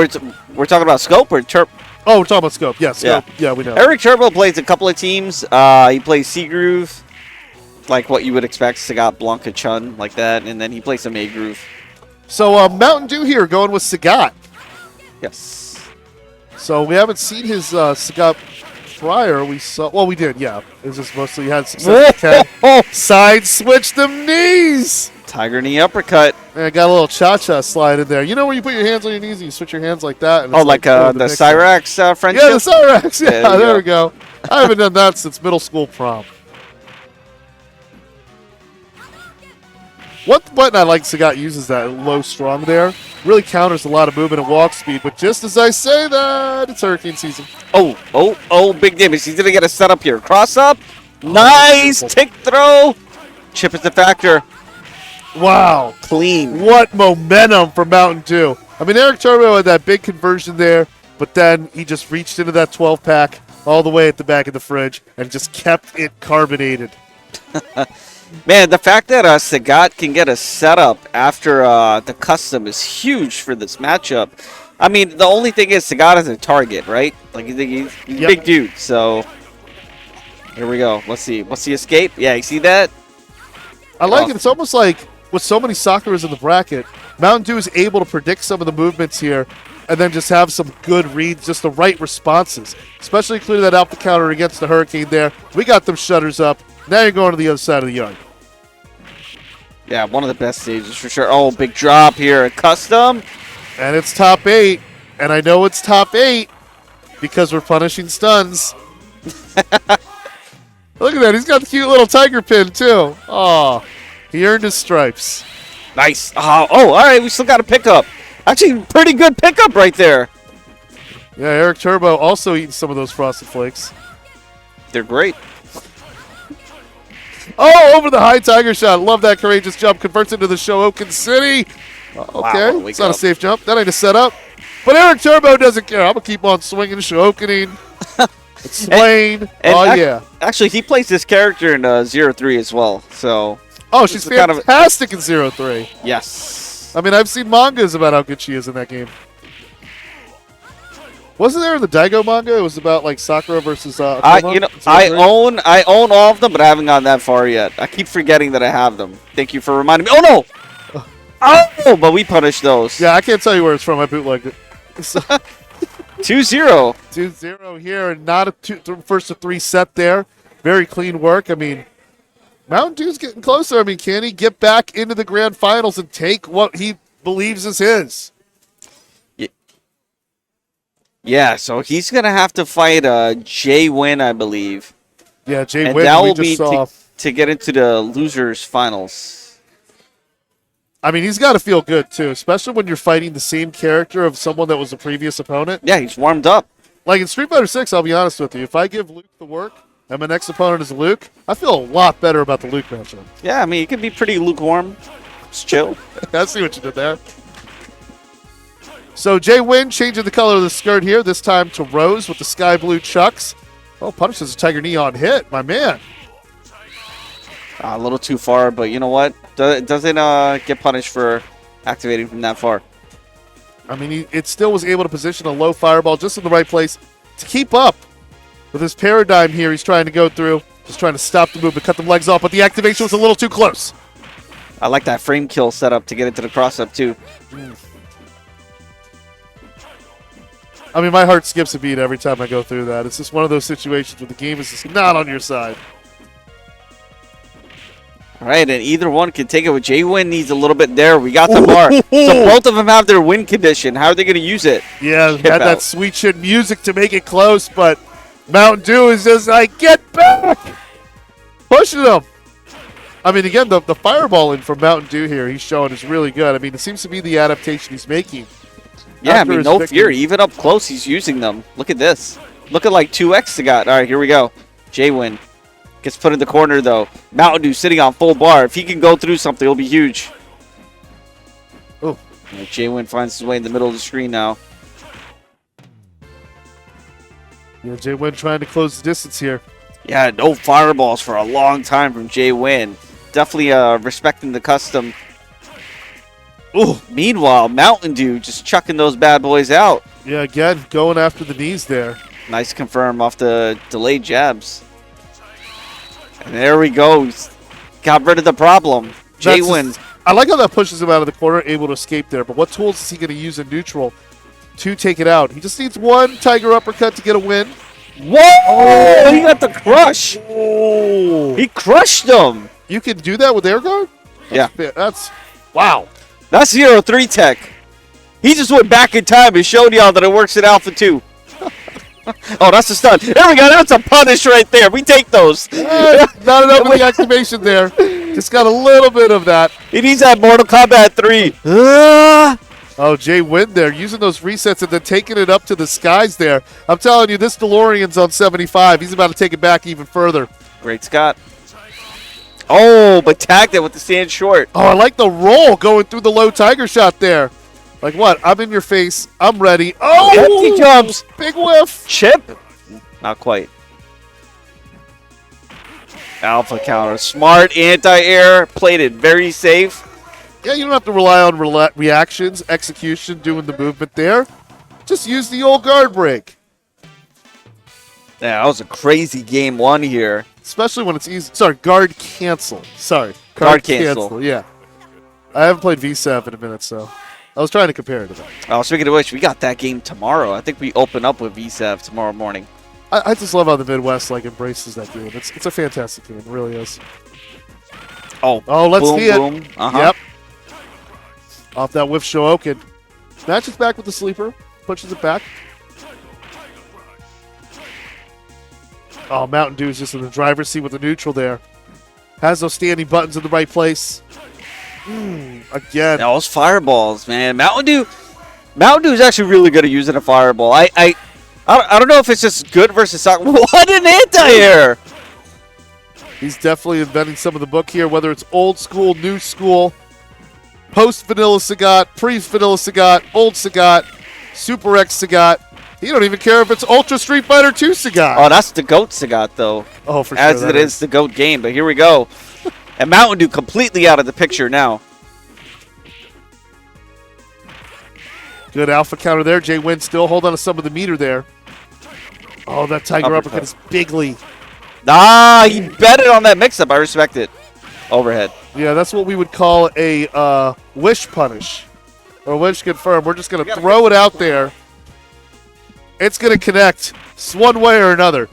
we're talking about Scope or Turp? Oh, we're talking about Scope. Yes, Scope. Yeah, we know. Eric Turbo plays a couple of teams. He plays C-Groove, like what you would expect, Sagat, Blanca, Chun, like that. And then he plays some A-Groove. So Mountain Dew here going with Sagat. Yes. So we haven't seen his Sagat prior. We saw, well, we did, yeah. It was just mostly he had success with Ken. Side switch them knees. Tiger knee uppercut. And got a little cha-cha slide in there. You know where you put your hands on your knees and you switch your hands like that? And Oh, like the Cyrax friendship? Yeah, the Cyrax. Yeah, there we go. I haven't done that since middle school prom. One button I like Sagat uses that low strong there. Really counters a lot of movement and walk speed. But just as I say that, it's hurricane season. Oh, big damage. He's going to get a setup here. Cross up. Nice. Tick throw. Chip is the factor. Wow. Clean. What momentum for Mountain Dew. I mean, Eric Turbo had that big conversion there, but then he just reached into that 12-pack all the way at the back of the fridge and just kept it carbonated. Man, the fact that Sagat can get a setup after the custom is huge for this matchup. I mean, the only thing is Sagat is a target, right? Like, he's a big dude, so... Here we go. Let's see. What's the escape? Yeah, you see that? I like it. It's almost like with so many Sakuras in the bracket, Mountain Dew is able to predict some of the movements here and then just have some good reads, just the right responses, especially including that alpha counter against the Hurricane there. We got them shutters up. Now you're going to the other side of the yard. Yeah, one of the best stages for sure. Oh, big drop here. A custom. And it's top 8. And I know it's top 8 because we're punishing stuns. Look at that. He's got the cute little tiger pin, too. Oh, he earned his stripes. Nice. Oh, all right. We still got a pickup. Actually, pretty good pickup right there. Yeah, Eric Turbo also eating some of those Frosted Flakes. They're great. Oh, over the high tiger shot. Love that courageous jump. Converts into the Shohoken City. Okay, Wow, it's not a safe jump. That ain't a setup. But Eric Turbo doesn't care. I'm going to keep on swinging, Shohokening. Swain. Yeah. Actually, he plays this character in 0-3 as well. So. Oh, she's fantastic in 0-3. Yes. I mean, I've seen mangas about how good she is in that game. Wasn't there the Daigo manga? It was about like Sakura versus Akuma? I own all of them, but I haven't gone that far yet. I keep forgetting that I have them. Thank you for reminding me. Oh no! Oh, but we punish those. Yeah, I can't tell you where it's from. I bootlegged it. 2-0. 2-0 here, and not a first to 3 set there. Very clean work. I mean, Mountain Dew's getting closer. I mean, can he get back into the grand finals and take what he believes is his? Yeah, so he's going to have to fight Jay Win, I believe. Yeah, Jay and Win. And that will be to get into the losers finals. I mean, he's got to feel good, too, especially when you're fighting the same character of someone that was a previous opponent. Yeah, he's warmed up. Like in Street Fighter 6, I'll be honest with you. If I give Luke the work and my next opponent is Luke, I feel a lot better about the Luke matchup. Yeah, I mean, it can be pretty lukewarm. It's chill. I see what you did there. So Jay Win changing the color of the skirt here, this time to rose with the sky blue chucks. Oh, punishes a Tiger Knee on hit, my man. A little too far, but you know what? Doesn't get punished for activating from that far. I mean, it still was able to position a low fireball just in the right place to keep up with his paradigm here. He's trying to go through, just trying to stop the movement, cut the legs off, but the activation was a little too close. I like that frame kill setup to get into the cross-up, too. I mean, my heart skips a beat every time I go through that. It's just one of those situations where the game is just not on your side. All right, and either one can take it. With Jay Win needs a little bit there. We got the bar. So both of them have their win condition. How are they going to use it? Yeah, had that sweet shit music to make it close, but Mountain Dew is just like, get back! Pushing him. I mean, again, the fireballing from Mountain Dew here he's showing is really good. I mean, it seems to be the adaptation he's making. Yeah, I mean, no fear. Even up close, he's using them. Look at this. Looking like 2x Sagat. All right, here we go. J-Win gets put in the corner, though. Mountain Dew sitting on full bar. If he can go through something, it'll be huge. Oh. J-Win finds his way in the middle of the screen now. Yeah, J-Win trying to close the distance here. Yeah, no fireballs for a long time from J-Win. Definitely respecting the custom. Ooh. Meanwhile, Mountain Dew just chucking those bad boys out. Yeah, again, going after the knees there. Nice confirm off the delayed jabs. And there we go. He's got rid of the problem. J-Win. I like how that pushes him out of the corner, able to escape there. But what tools is he going to use in neutral to take it out? He just needs one Tiger uppercut to get a win. Whoa! Oh, he got the crush. Oh. He crushed him. You can do that with air guard? Yeah. That's wow. That's 0-3 tech. He just went back in time and showed y'all that it works in Alpha 2. Oh, that's a stun. There we go. That's a punish right there. We take those. Not enough of the activation there. Just got a little bit of that. He needs that Mortal Kombat 3. Oh, J-Win there, using those resets and then taking it up to the skies there. I'm telling you, this DeLorean's on 75. He's about to take it back even further. Great Scott. Oh, but tagged it with the stand short. Oh, I like the roll going through the low Tiger shot there. Like what? I'm in your face. I'm ready. Oh! Empty jumps. Big whiff. Chip? Not quite. Alpha counter. Smart anti-air. Played it very safe. Yeah, you don't have to rely on reactions, execution, doing the movement there. Just use the old guard break. Yeah, that was a crazy game one here. Especially when it's easy. Sorry, guard cancel. Sorry. Guard cancel. Yeah. I haven't played V7 in a minute, so I was trying to compare it to that. Oh, speaking of which, we got that game tomorrow. I think we open up with VSEV tomorrow morning. I just love how the Midwest embraces that game. It's a fantastic game. It really is. Oh, let's boom, see it. Boom. Yep. Off that whiff Showoken. Matches back with the sleeper. Pushes it back. Oh, Mountain Dew is just in the driver's seat with the neutral there. Has those standing buttons in the right place. Again. Those fireballs, man. Mountain Dew is actually really good at using a fireball. I don't know if it's just good versus soccer. What an anti-air! He's definitely inventing some of the book here, whether it's old school, new school, post-Vanilla Sagat, pre-Vanilla Sagat, old Sagat, Super X Sagat. He don't even care if it's Ultra Street Fighter 2 Sagat. Oh, that's the GOAT Sagat, though. Oh, for sure. As it is the GOAT game, but here we go. And Mountain Dew completely out of the picture now. Good alpha counter there. J-Win still hold on to some of the meter there. Oh, that Tiger uppercut is bigly. Ah, he betted on that mix-up. I respect it. Overhead. Yeah, that's what we would call a wish punish. Or wish confirm. We're just going to throw it out there. It's going to connect. It's one way or another.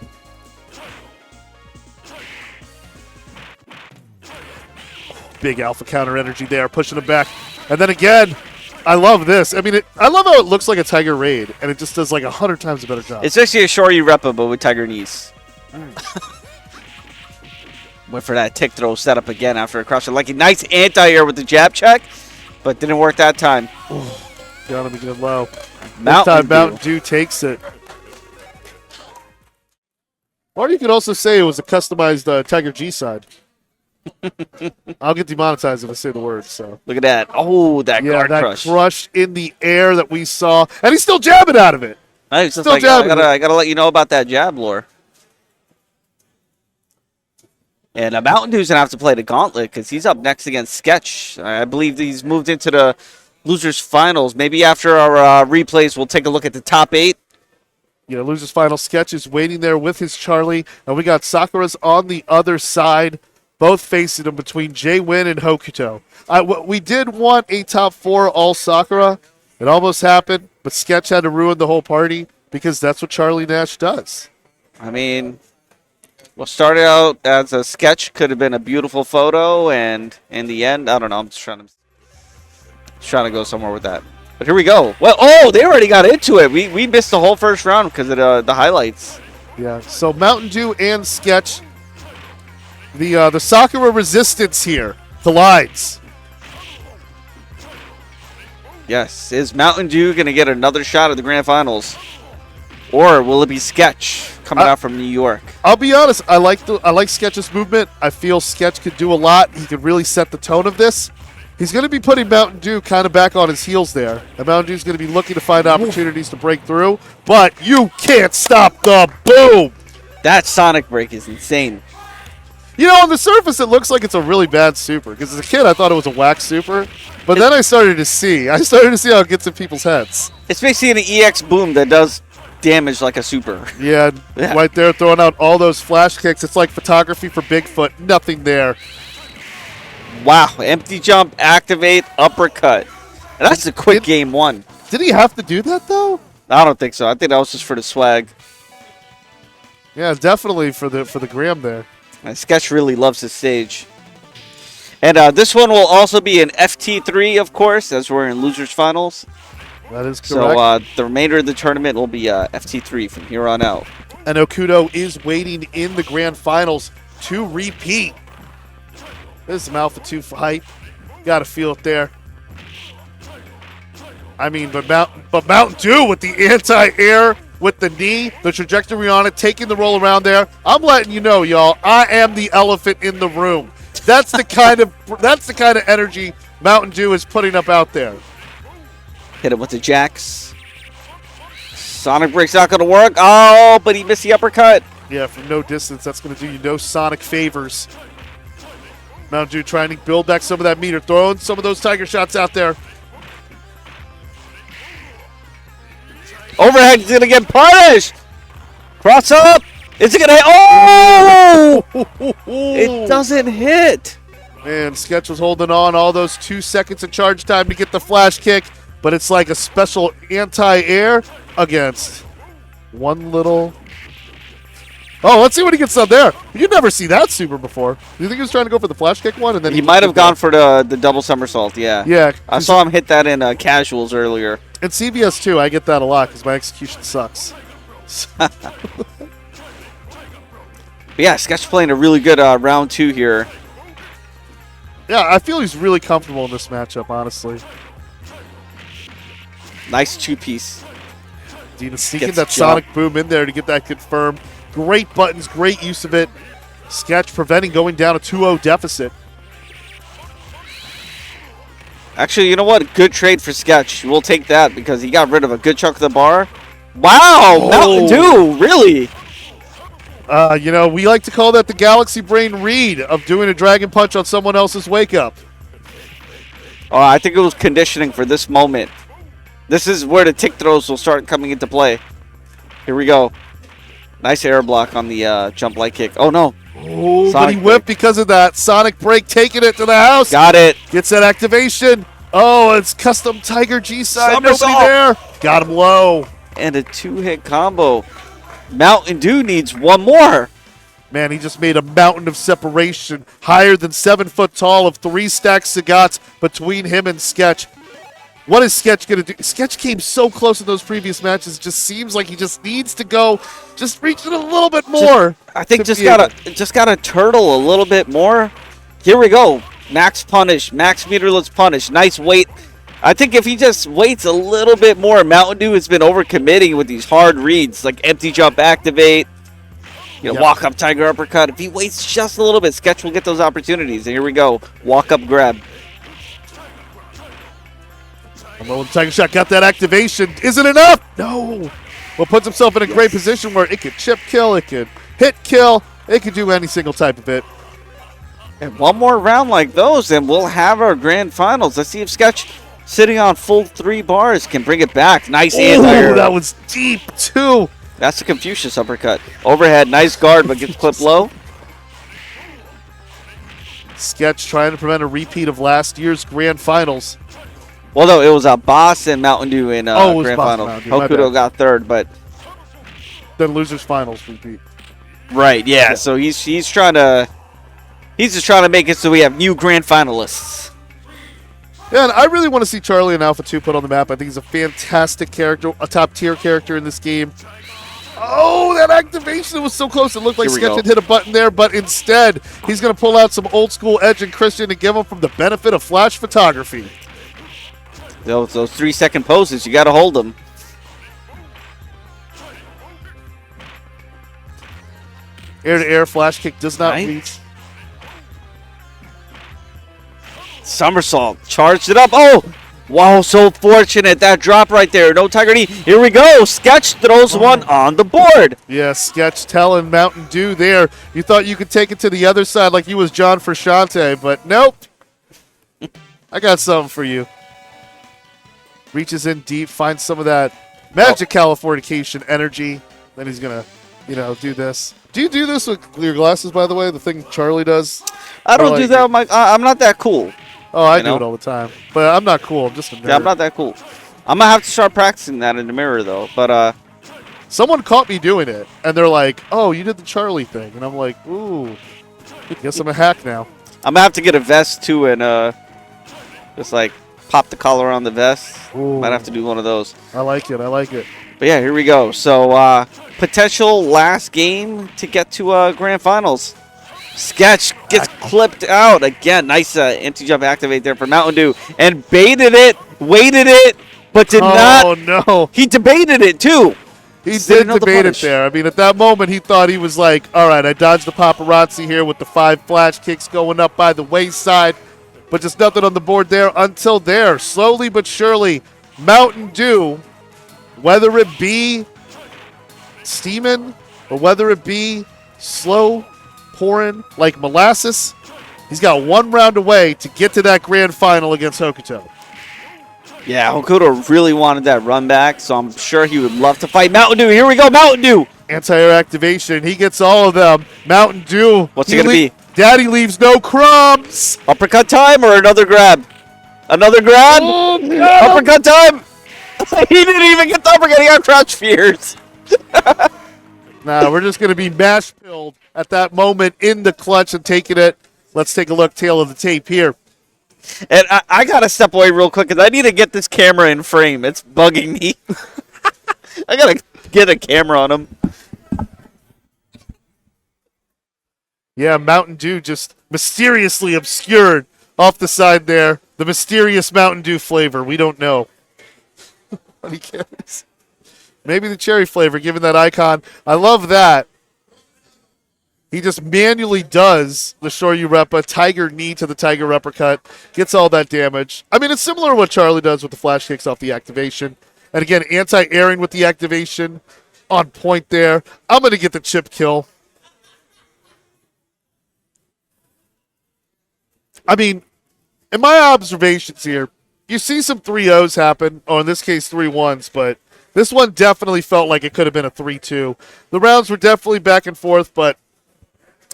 Big alpha counter energy there, pushing it back. And then again, I love this. I mean, I love how it looks like a Tiger Raid, and it just does like 100 times a better job. It's actually a Shoryu Repa, but with Tiger knees. Went for that tick throw setup again after a crush. Like a nice anti-air with the jab check, but didn't work that time. Got him again low. Mountain Dew takes it. Or you could also say it was a customized Tiger G side. I'll get demonetized if I say the word. So look at that. Oh, that guard crush. Crush in the air that we saw, and he's still jabbing out of it. Still jabbing. I gotta let you know about that jab lore. And Mountain Dew's gonna have to play the gauntlet because he's up next against Sketch. I believe he's moved into the losers finals. Maybe after our replays, we'll take a look at the top 8. Yeah, losers final. Sketch is waiting there with his Charlie, and we got Sakura's on the other side. Both facing him between J-Win and Hokuto. We did want a top 4 all Sakura. It almost happened, but Sketch had to ruin the whole party because that's what Charlie Nash does. I mean, what started out as a sketch could have been a beautiful photo, and in the end, I don't know. I'm just trying to go somewhere with that. But here we go. Well, they already got into it. We missed the whole first round because of the highlights. Yeah, so Mountain Dew and Sketch. The Sakura resistance here collides. Yes, is Mountain Dew going to get another shot at the grand finals? Or will it be Sketch coming out from New York? I'll be honest. I like Sketch's movement. I feel Sketch could do a lot. He could really set the tone of this. He's going to be putting Mountain Dew kind of back on his heels there. And Mountain Dew's going to be looking to find opportunities to break through. But you can't stop the boom. That Sonic break is insane. You know, on the surface, it looks like it's a really bad super. Because as a kid, I thought it was a whack super. But then I started to see how it gets in people's heads. It's basically an EX boom that does damage like a super. Yeah, right there, throwing out all those flash kicks. It's like photography for Bigfoot. Nothing there. Wow, empty jump, activate, uppercut. And that's a quick game one. Did he have to do that, though? I don't think so. I think that was just for the swag. Yeah, definitely for the gram there. And Sketch really loves this stage. And this one will also be an FT3, of course, as we're in losers finals. That is correct. So the remainder of the tournament will be FT3 from here on out. And Okudo is waiting in the grand finals to repeat. This is some Alpha 2 fight. Got to feel it there. I mean, but Mountain Dew with the anti-air, with the knee, the trajectory on it, taking the roll around there. I'm letting you know, y'all, I am the elephant in the room. That's the kind of energy Mountain Dew is putting up out there. Hit him with the jacks. Sonic break's not going to work. Oh, but he missed the uppercut. Yeah, from no distance, that's going to do you no Sonic favors. Mountain Dew trying to build back some of that meter, throwing some of those tiger shots out there. Overhead is going to get punished. Cross up. Is it going to hit? Oh! It doesn't hit. Man, Sketch was holding on all those 2 seconds of charge time to get the flash kick, but it's like a special anti-air against one little... Oh, let's see what he gets on there. You never see that super before. Do you think he was trying to go for the flash kick one? And then he might have gone for the double somersault, yeah. Yeah. I saw him hit that in casuals earlier. In CVS, too, I get that a lot because my execution sucks. Yeah, Sketch playing a really good round 2 here. Yeah, I feel he's really comfortable in this matchup, honestly. Nice 2-piece. Dina sneaking that Sonic boom in there to get that confirmed. Great buttons, great use of it. Sketch preventing going down a 2-0 deficit. Actually, you know what? Good trade for Sketch. We'll take that because he got rid of a good chunk of the bar. Wow, oh. Mountain Dew, really? You know, we like to call that the Galaxy Brain read of doing a Dragon Punch on someone else's wake-up. Oh, I think it was conditioning for this moment. This is where the tick throws will start coming into play. Here we go. Nice air block on the jump light kick. Oh, no. Oh, but he whipped because of that. Sonic break, taking it to the house. Got it. Gets that activation. Oh, it's custom Tiger G-side. Nobody there. Got him low. And a 2-hit combo. Mountain Dew needs one more. Man, he just made a mountain of separation. Higher than 7 foot tall of 3 stacked Sagats between him and Sketch. What is Sketch going to do? Sketch came so close in those previous matches. It just seems like he just needs to go, just reach it a little bit more. I think just gotta turtle a little bit more. Here we go. Max punish. Max meterless punish. Nice weight. I think if he just waits a little bit more, Mountain Dew has been overcommitting with these hard reads, like empty jump activate, walk up tiger uppercut. If he waits just a little bit, Sketch will get those opportunities. And here we go. Walk up grab. Low tiger shot, got that activation. Is it enough? No. Well, puts himself in a great position where it could chip kill, it could hit kill, it could do any single type of it. And one more round like those, and we'll have our grand finals. Let's see if Sketch, sitting on full 3 bars, can bring it back. Nice anti-air. Oh, that was deep, too. That's the Confucius uppercut. Overhead, nice guard, but gets clipped low. Sketch trying to prevent a repeat of last year's grand finals. Well, no, it was a Boss and Mountain Dew in grand finals. Hokuto got 3rd, but then losers finals repeat. Right, yeah. So he's just trying to make it so we have new grand finalists. Yeah, and I really want to see Charlie and Alpha 2 put on the map. I think he's a fantastic character, a top-tier character in this game. Oh, that activation was so close. It looked like Sketch had hit a button there, but instead, he's going to pull out some old-school Edge and Christian and give him from the benefit of flash photography. Those 3-second poses, you got to hold them. Air-to-air flash kick does not Right. reach. Somersault. Charged it up. Oh! Wow, so fortunate. That drop right there. No Tiger knee. Here we go. Sketch throws one on the board. Yeah, Sketch telling Mountain Dew there. You thought you could take it to the other side like you was John Frusciante, but nope. I got something for you. Reaches in deep, finds some of that magic Californication energy. Then he's going to, do this. Do you do this with your glasses, by the way? The thing Charlie does? I don't Or do like- that with my... I'm not that cool. Oh, I You do know? it all the time. But I'm not cool. I'm just a nerd. Yeah, I'm not that cool. I'm going to have to start practicing that in the mirror, though. But, Someone caught me doing it, and they're like, oh, you did the Charlie thing. And I'm like, ooh, guess I'm a hack now. I'm going to have to get a vest, too, and just, like, pop the collar on the vest. Ooh. Might have to do one of those. I like it. I like it. But, yeah, here we go. So, potential last game to get to grand finals. Sketch gets clipped out. Again, nice anti-jump activate there for Mountain Dew. And baited it, waited it, but did not. Oh, no. He debated it, too. He Didn't did know the debate it punish. there. I mean, at that moment, he thought he was like, all right, I dodged the paparazzi here with the 5 flash kicks going up by the wayside, but just nothing on the board there until there. Slowly but surely, Mountain Dew, whether it be steaming or whether it be slow pouring like molasses, he's got 1 round away to get to that grand final against Hokuto. Yeah, Hokuto really wanted that run back, so I'm sure he would love to fight Mountain Dew. Here we go, Mountain Dew. Anti-air activation. He gets all of them. Mountain Dew. What's it gonna be? Daddy leaves no crumbs. Uppercut time or another grab? Another grab? Oh, no. Uppercut time? He didn't even get the uppercut. He got crouch fears. Nah, we're just going to be mash pilled at that moment in the clutch and taking it. Let's take a look, tail of the tape here. And I got to step away real quick because I need to get this camera in frame. It's bugging me. I got to get a camera on him. Yeah, Mountain Dew just mysteriously obscured off the side there. The mysterious Mountain Dew flavor. We don't know. Funny cameras. Maybe the cherry flavor, given that icon. I love that. He just manually does the Shoryu Reppa, Tiger knee to the Tiger uppercut, gets all that damage. I mean, it's similar to what Charlie does with the flash kicks off the activation. And again, anti-airing with the activation on point there. I'm going to get the chip kill. I mean, in my observations here, you see some 3-0s happen, or in this case 3-1s, but this one definitely felt like it could have been a 3-2. The rounds were definitely back and forth, but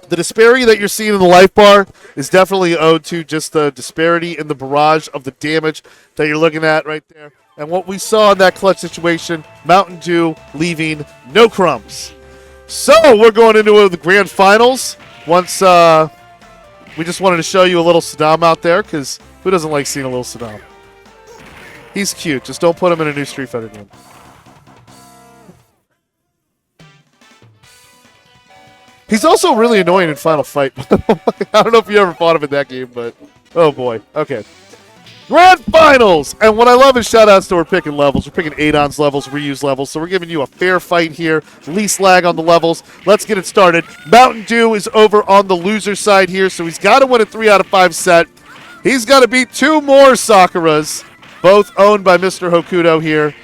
the disparity that you're seeing in the life bar is definitely owed to just the disparity in the barrage of the damage that you're looking at right there. And what we saw in that clutch situation, Mountain Dew leaving no crumbs. So we're going into the grand finals. Once we just wanted to show you a little Saddam out there, because who doesn't like seeing a little Saddam? He's cute. Just don't put him in a new Street Fighter game. He's also really annoying in Final Fight. I don't know if you ever fought him in that game, but oh boy. Okay. Grand Finals! And what I love is shout-outs to we're picking levels. We're picking 8-ons levels, reuse levels, so we're giving you a fair fight here. Least lag on the levels. Let's get it started. Mountain Dew is over on the loser side here, so he's got to win a 3 out of 5 set. He's got to beat 2 more Sakuras, both owned by Mr. Hokuto here.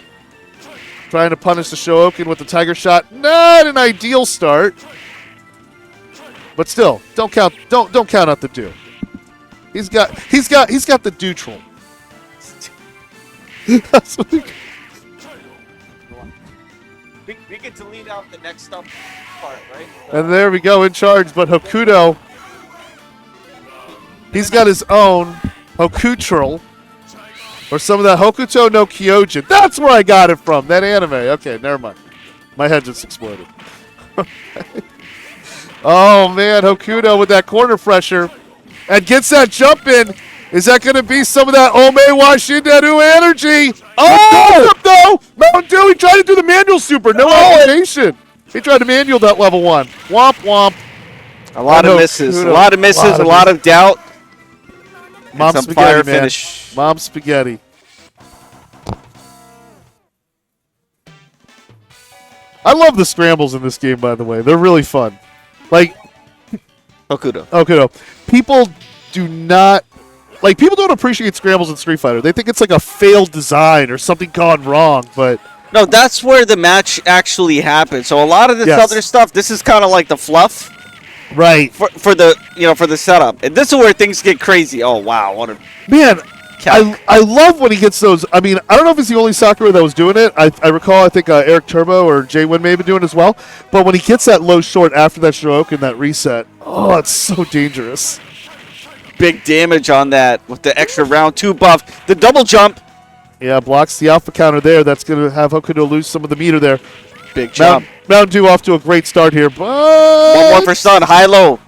Trying to punish the Showoken with the Tiger Shot. Not an ideal start. But still, don't count out the Dew. He's got the Dew troll. That's what We get to lead out the next up part, right? and there we go in charge, but Hokuto, he's got his own Hokutrol, or some of that Hokuto no Kyojin. That's where I got it from, that anime. Okay, never mind. My head just exploded. Oh, man, Hokuto with that corner pressure. And gets that jump in. Is that going to be some of that Ome Washinderu energy? Oh! No! Mountain Dew, he tried to do the manual super. No activation. He tried to manual that level 1. Womp, womp. A lot of misses. A lot of misses. A lot of doubt. Mom some spaghetti, fire man. finish. Mom spaghetti. I love the scrambles in this game, by the way. They're really fun. Like, Hokuto. People do not like. People don't appreciate scrambles in Street Fighter. They think it's like a failed design or something gone wrong. But No, that's where the match actually happened. So a lot of this Yes. other stuff, this is kind of like the fluff right, for the setup, and this is where things get crazy. Oh wow, what a man. calc. I love when he gets those. I mean, I don't know if it's the only Sakura that was doing it. I recall, I think Eric Turbo or Jay Wynn may have been doing it as well. But when he gets that low short after that stroke and that reset, oh, it's so dangerous. Big damage on that with the extra round 2 buff. The double jump, Yeah, blocks the alpha counter there. That's going to have Hokuto lose some of the meter there. big jump. Mountain Dew off to a great start here, but One more for Stun, high-low.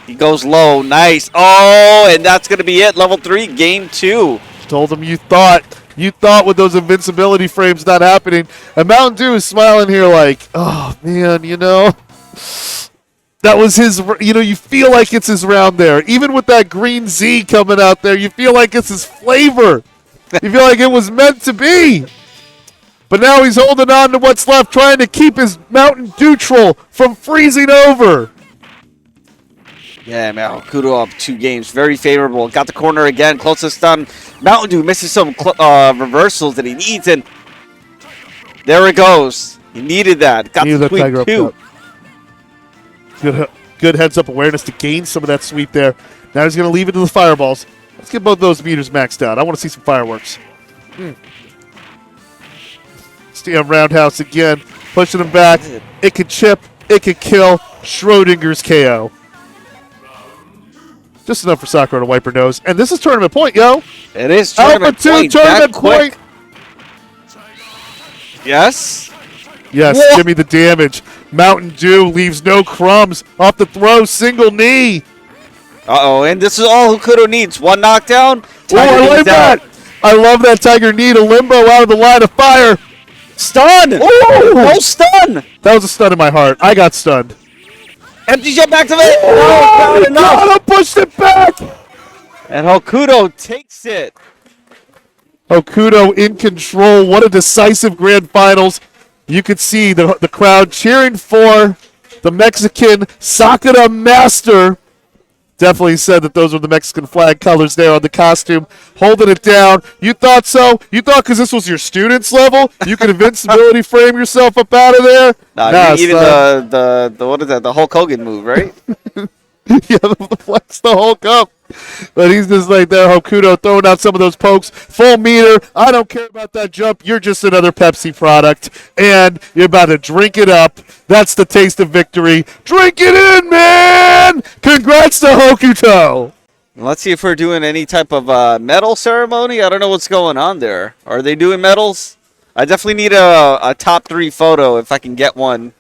He goes low, nice. Oh, and that's going to be it. Level 3, game 2. told him you thought with those invincibility frames not happening. And Mountain Dew is smiling here like, oh, man, that was his, you feel like it's his round there. Even with that green Z coming out there, you feel like it's his flavor. You feel like it was meant to be. But now he's holding on to what's left, trying to keep his Mountain Dew troll from freezing over. Yeah, man, Hokuto up 2 games. Very favorable. Got the corner again. Closest stun. Mountain Dew misses some reversals that he needs, and there it goes. He needed that. Got the Tiger sweep, too. Good heads-up awareness to gain some of that sweep there. Now he's going to leave it to the fireballs. Let's get both those meters maxed out. I want to see some fireworks. Stand roundhouse again. Pushing him back. It could chip. It could kill. Schrodinger's KO. Just enough for Sakura to wipe her nose. And this is tournament point, yo. It is Alpha tournament 2 point. tournament That quick. point. Yes. Yes, Whoa. give me the damage. Mountain Dew leaves no crumbs. Off the throw, single knee. Uh-oh, and this is all Hokuto needs. 1 knockdown. Oh, I Tiger like is that. out. I love that Tiger knee to limbo out of the line of fire. Stun. Oh, No stun. that was a stun in my heart. I got stunned. Empty jump activate. No, not enough. Gotta push it back. And Hokuto takes it. Hokuto in control. What a decisive grand finals. You could see the crowd cheering for the Mexican Sakura Master. Definitely said that those were the Mexican flag colors there on the costume. Holding it down. You thought so? You thought because this was your student's level, you could invincibility frame yourself up out of there? Nah, even the what is that? The Hulk Hogan move, right? Yeah, the flex the Hulk up. But he's just like there, Hokuto, throwing out some of those pokes. Full meter. I don't care about that jump. You're just another Pepsi product. And you're about to drink it up. That's the taste of victory. Drink it in, man! Congrats to Hokuto! Let's see if we're doing any type of medal ceremony. I don't know what's going on there. Are they doing medals? I definitely need a top 3 photo if I can get one.